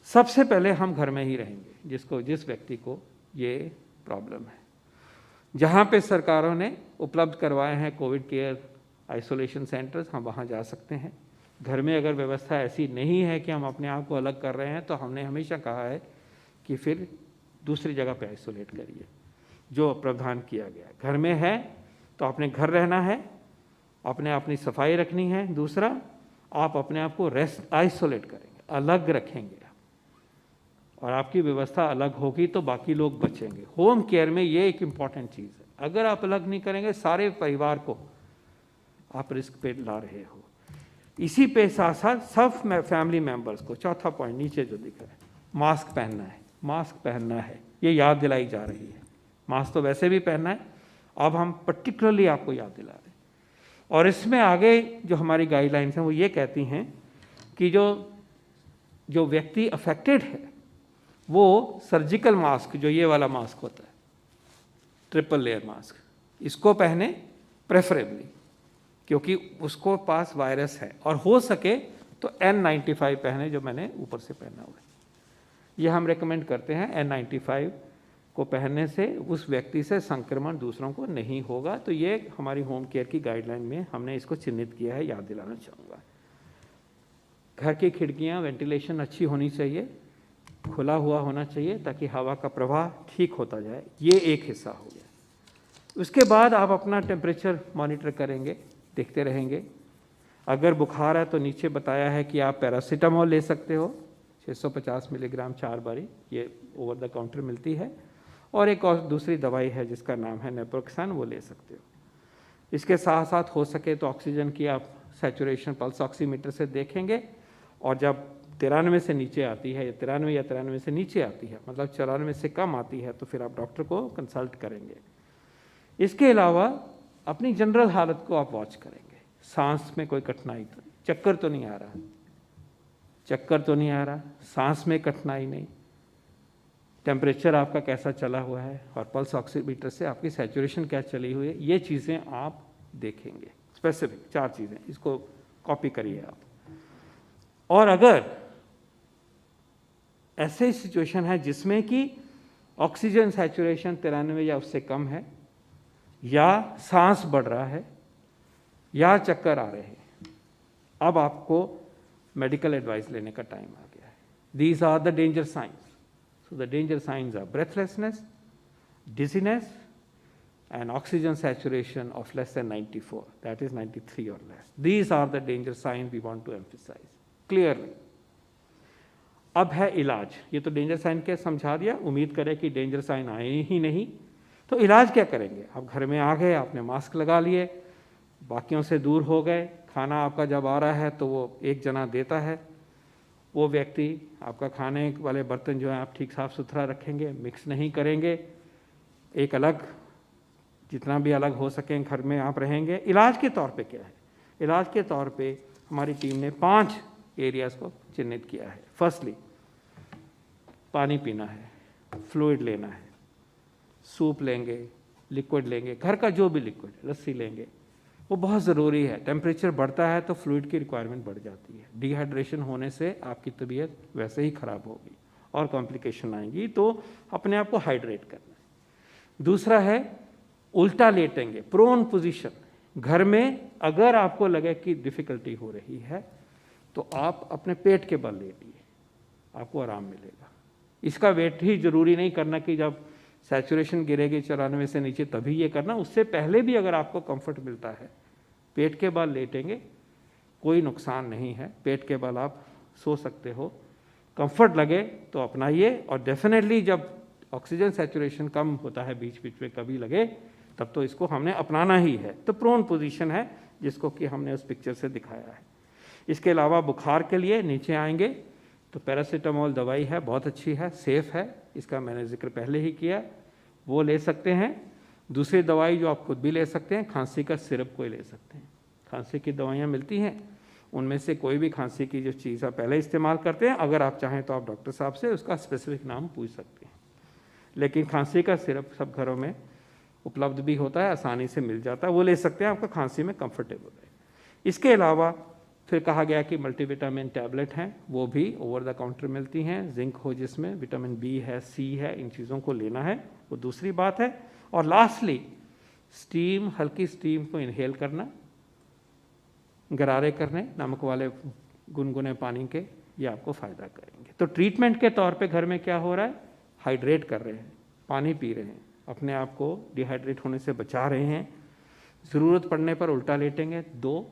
सबसे पहले हम घर में ही रहेंगे जिस व्यक्ति को ये प्रॉब्लम है। जहाँ पे सरकारों ने उपलब्ध करवाए हैं कोविड केयर आइसोलेशन सेंटर्स, हम वहाँ जा सकते हैं। घर में अगर व्यवस्था ऐसी नहीं है कि हम अपने आप को अलग कर रहे हैं, तो हमने हमेशा कहा है कि फिर दूसरी जगह पे आइसोलेट करिए, जो प्रावधान किया गया। घर में है तो अपने घर रहना है, अपनी सफाई रखनी है। दूसरा, आप अपने आप को आइसोलेट करेंगे, अलग रखेंगे, और आपकी व्यवस्था अलग होगी तो बाकी लोग बचेंगे। होम केयर में ये एक इम्पॉर्टेंट चीज़ है। अगर आप अलग नहीं करेंगे, सारे परिवार को आप रिस्क पे ला रहे हो। इसी पे साथ साथ सब फैमिली मेंबर्स को, चौथा पॉइंट नीचे जो दिख रहा है, मास्क पहनना है। मास्क पहनना है, ये याद दिलाई जा रही है। मास्क तो वैसे भी पहनना है, अब हम पर्टिकुलरली आपको याद दिला रहे हैं। और इसमें आगे जो हमारी गाइडलाइंस हैं वो ये कहती हैं कि जो व्यक्ति अफेक्टेड है वो सर्जिकल मास्क, जो ये वाला मास्क होता है, ट्रिपल लेयर मास्क, इसको पहने प्रेफरेबली, क्योंकि उसको पास वायरस है। और हो सके तो N95 पहने, जो मैंने ऊपर से पहना हुआ है। ये हम रेकमेंड करते हैं। N95 को पहनने से उस व्यक्ति से संक्रमण दूसरों को नहीं होगा। तो ये हमारी होम केयर की गाइडलाइन में हमने इसको चिन्हित किया है, याद दिलाना चाहूँगा। घर की खिड़कियाँ, वेंटिलेशन अच्छी होनी चाहिए, खुला हुआ होना चाहिए, ताकि हवा का प्रवाह ठीक होता जाए। ये एक हिस्सा हो गया। उसके बाद आप अपना टेम्परेचर मॉनिटर करेंगे, देखते रहेंगे। अगर बुखार है तो नीचे बताया है कि आप पैरासीटामोल ले सकते हो, 650 मिलीग्राम 4 बारी, ये ओवर द काउंटर मिलती है। और एक और दूसरी दवाई है जिसका नाम है नेप्रोक्सन, वो ले सकते हो। इसके साथ साथ हो सके तो ऑक्सीजन की आप सैचुरेशन पल्स ऑक्सीमीटर से देखेंगे, और जब 93 से नीचे आती है, या 93 से नीचे आती है, मतलब 94 से कम आती है, तो फिर आप डॉक्टर को कंसल्ट करेंगे। इसके अलावा अपनी जनरल हालत को आप वॉच करेंगे। सांस में कोई कठिनाई तो नहीं, चक्कर तो नहीं आ रहा, सांस में कठिनाई नहीं, टेम्परेचर आपका कैसा चला हुआ है, और पल्स ऑक्सीमीटर से आपकी सैचुरेशन क्या चली हुई है, ये चीज़ें आप देखेंगे। स्पेसिफिक 4 चीज़ें, इसको कॉपी करिए आप। और अगर ऐसे सिचुएशन है जिसमें कि ऑक्सीजन सैचुरेशन 93 या उससे कम है, या सांस बढ़ रहा है, या चक्कर आ रहे हैं, अब आपको मेडिकल एडवाइस लेने का टाइम आ गया है। These are the danger signs. So the danger signs are breathlessness, dizziness, and oxygen saturation of less than 94, that is 93 or less. These are the danger signs we want to emphasize clearly. अब है इलाज। ये तो danger sign के समझा दिया, उम्मीद करें कि डेंजर साइन आए ही नहीं। तो इलाज क्या करेंगे? आप घर में आ गए, आपने मास्क लगा लिए, बाकियों से दूर हो गए। खाना आपका जब आ रहा है तो वो एक जना देता है, वो व्यक्ति आपका खाने वाले बर्तन जो है आप ठीक साफ सुथरा रखेंगे, मिक्स नहीं करेंगे। एक अलग, जितना भी अलग हो सके घर में आप रहेंगे। इलाज के तौर पे क्या है? इलाज के तौर पे हमारी टीम ने 5 एरियाज़ को चिन्हित किया है। फर्स्टली, पानी पीना है, फ्लूइड लेना है, सूप लेंगे, लिक्विड लेंगे, घर का जो भी लिक्विड, लस्सी लेंगे, वो बहुत ज़रूरी है। टेम्परेचर बढ़ता है तो फ्लूइड की रिक्वायरमेंट बढ़ जाती है। डिहाइड्रेशन होने से आपकी तबीयत वैसे ही ख़राब होगी और कॉम्प्लिकेशन आएंगी, तो अपने आप को हाइड्रेट करना है। दूसरा है उल्टा लेटेंगे, प्रोन पोजीशन। घर में अगर आपको लगे कि डिफ़िकल्टी हो रही है तो आप अपने पेट के बल लेटिए, आपको आराम मिलेगा। इसका वेट ही ज़रूरी नहीं करना कि जब सैचुरेशन गिरेगी 94 से नीचे तभी ये करना, उससे पहले भी अगर आपको कंफर्ट मिलता है, पेट के बल लेटेंगे, कोई नुकसान नहीं है। पेट के बल आप सो सकते हो, कंफर्ट लगे तो अपनाइए। और डेफिनेटली जब ऑक्सीजन सैचुरेशन कम होता है, बीच बीच में कभी लगे, तब तो इसको हमने अपनाना ही है। तो प्रोन पोजीशन है, जिसको कि हमने उस पिक्चर से दिखाया है। इसके अलावा बुखार के लिए नीचे आएंगे तो पैरासीटामोल दवाई है, बहुत अच्छी है, सेफ़ है, इसका मैंने जिक्र पहले ही किया, वो ले सकते हैं। दूसरी दवाई जो आप खुद भी ले सकते हैं, खांसी का सिरप कोई ले सकते हैं। खांसी की दवाइयाँ मिलती हैं, उनमें से कोई भी खांसी की जो चीज़ आप पहले इस्तेमाल करते हैं, अगर आप चाहें तो आप डॉक्टर साहब से उसका स्पेसिफिक नाम पूछ सकते हैं। लेकिन खांसी का सिरप सब घरों में उपलब्ध भी होता है, आसानी से मिल जाता है, वो ले सकते हैं, आपका खांसी में कंफर्टेबल है। इसके अलावा फिर कहा गया कि मल्टीविटामिन टैबलेट हैं, वो भी ओवर द काउंटर मिलती हैं, जिंक हो जिसमें, विटामिन बी है, सी है, इन चीज़ों को लेना है, वो दूसरी बात है। और लास्टली स्टीम, हल्की स्टीम को इनहेल करना, गरारे करने नमक वाले गुनगुने पानी के, ये आपको फ़ायदा करेंगे। तो ट्रीटमेंट के तौर पे घर में क्या हो रहा है, हाइड्रेट कर रहे हैं, पानी पी रहे हैं, अपने आप को डिहाइड्रेट होने से बचा रहे हैं, ज़रूरत पड़ने पर उल्टा लेटेंगे। 2,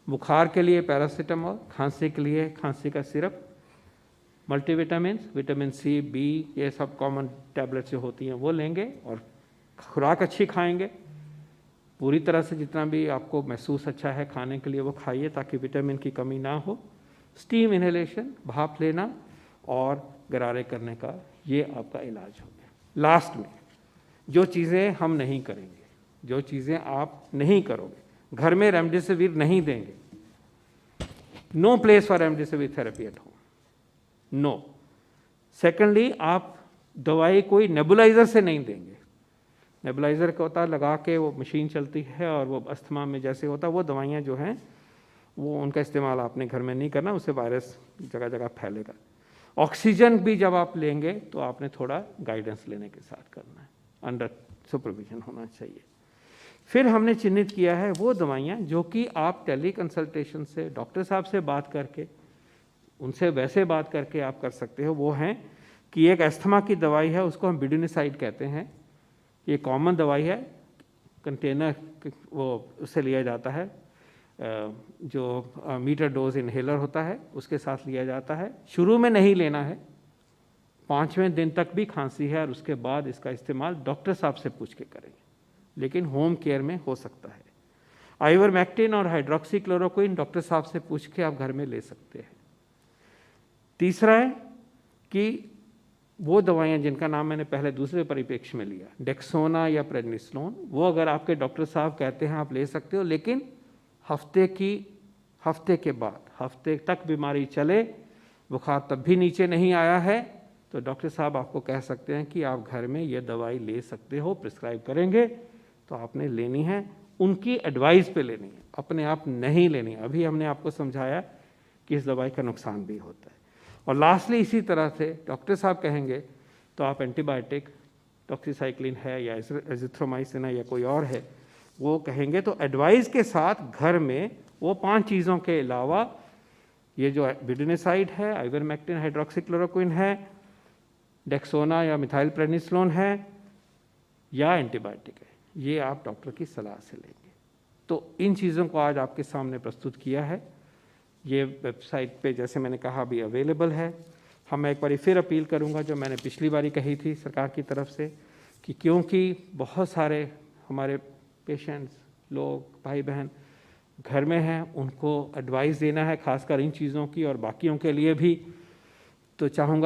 बुखार के लिए पैरासीटामोल, खांसी के लिए खांसी का syrup, multivitamin, vitamin C, B, ये सब कॉमन टैबलेट्स जो होती हैं वो लेंगे, और खुराक अच्छी खाएंगे, पूरी तरह से जितना भी आपको महसूस अच्छा है खाने के लिए वो खाइए ताकि विटामिन की कमी ना हो। स्टीम इनहेलेशन, भाप लेना और गरारे करने का, ये आपका इलाज हो गया। लास्ट में जो चीज़ें हम नहीं करेंगे, जो चीज़ें आप नहीं करोगे, घर में रेमडेसिविर नहीं देंगे, no place for remdesivir therapy at home, no. Secondly, आप दवाई कोई नेबुलाइजर से नहीं देंगे। नेबुलाइजर का होता है लगा के वो मशीन चलती है और वो अस्थमा में जैसे होता है, वो दवाइयाँ जो हैं वो उनका इस्तेमाल आपने घर में नहीं करना, उससे वायरस जगह जगह फैलेगा। ऑक्सीजन भी जब आप लेंगे तो आपने थोड़ा गाइडेंस लेने के साथ करना है, अंडर सुपरविजन होना चाहिए। फिर हमने चिन्हित किया है वो दवाइयाँ जो कि आप टेली कंसल्टेशन से डॉक्टर साहब से बात करके, उनसे वैसे बात करके आप कर सकते हो। वो हैं कि एक अस्थमा की दवाई है, उसको हम बिडुनिसाइड कहते हैं, ये कॉमन दवाई है, कंटेनर वो उससे लिया जाता है, जो मीटर डोज इनहेलर होता है उसके साथ लिया जाता है। शुरू में नहीं लेना है, 5वें दिन तक भी खांसी है और उसके बाद इसका इस्तेमाल डॉक्टर साहब से पूछ के करेंगे, लेकिन होम केयर में हो सकता है। आइवरमेक्टिन और हाइड्रोक्सीक्लोरोक्विन डॉक्टर साहब से पूछ के आप घर में ले सकते हैं। तीसरा है कि वो दवाइयाँ जिनका नाम मैंने पहले दूसरे परिप्रेक्ष्य में लिया, डेक्सोना या प्रेडनिसोलोन, वो अगर आपके डॉक्टर साहब कहते हैं आप ले सकते हो, लेकिन हफ्ते के बाद, हफ्ते तक बीमारी चले, बुखार तब भी नीचे नहीं आया है, तो डॉक्टर साहब आपको कह सकते हैं कि आप घर में ये दवाई ले सकते हो, प्रिस्क्राइब करेंगे तो आपने लेनी है, उनकी एडवाइस पे लेनी है, अपने आप नहीं लेनी। अभी हमने आपको समझाया कि इस दवाई का नुकसान भी होता है। और लास्टली इसी तरह से डॉक्टर साहब कहेंगे तो आप एंटीबायोटिक, डॉक्सीसाइक्लिन है या एजिथ्रोमाइसिन है या कोई और है, वो कहेंगे तो एडवाइस के साथ घर में वो 5 चीज़ों के अलावा ये जो बिडुनिसाइड है, आइवरमेक्टिन, हाइड्रोक्सीक्लोरोक्विन है, डेक्सोना या मिथाइल प्रेडनिसोलोन है या एंटीबायोटिक है, ये आप डॉक्टर की सलाह से लेंगे। तो इन चीज़ों को आज आपके सामने प्रस्तुत किया है। ये वेबसाइट पे जैसे मैंने कहा अभी अवेलेबल है। हम एक बार फिर अपील करूंगा जो मैंने पिछली बारी कही थी सरकार की तरफ से, कि क्योंकि बहुत सारे हमारे पेशेंट्स, लोग, भाई बहन घर में हैं, उनको एडवाइस देना है खासकर इन चीज़ों की और बाकियों के लिए भी, तो चाहूँगा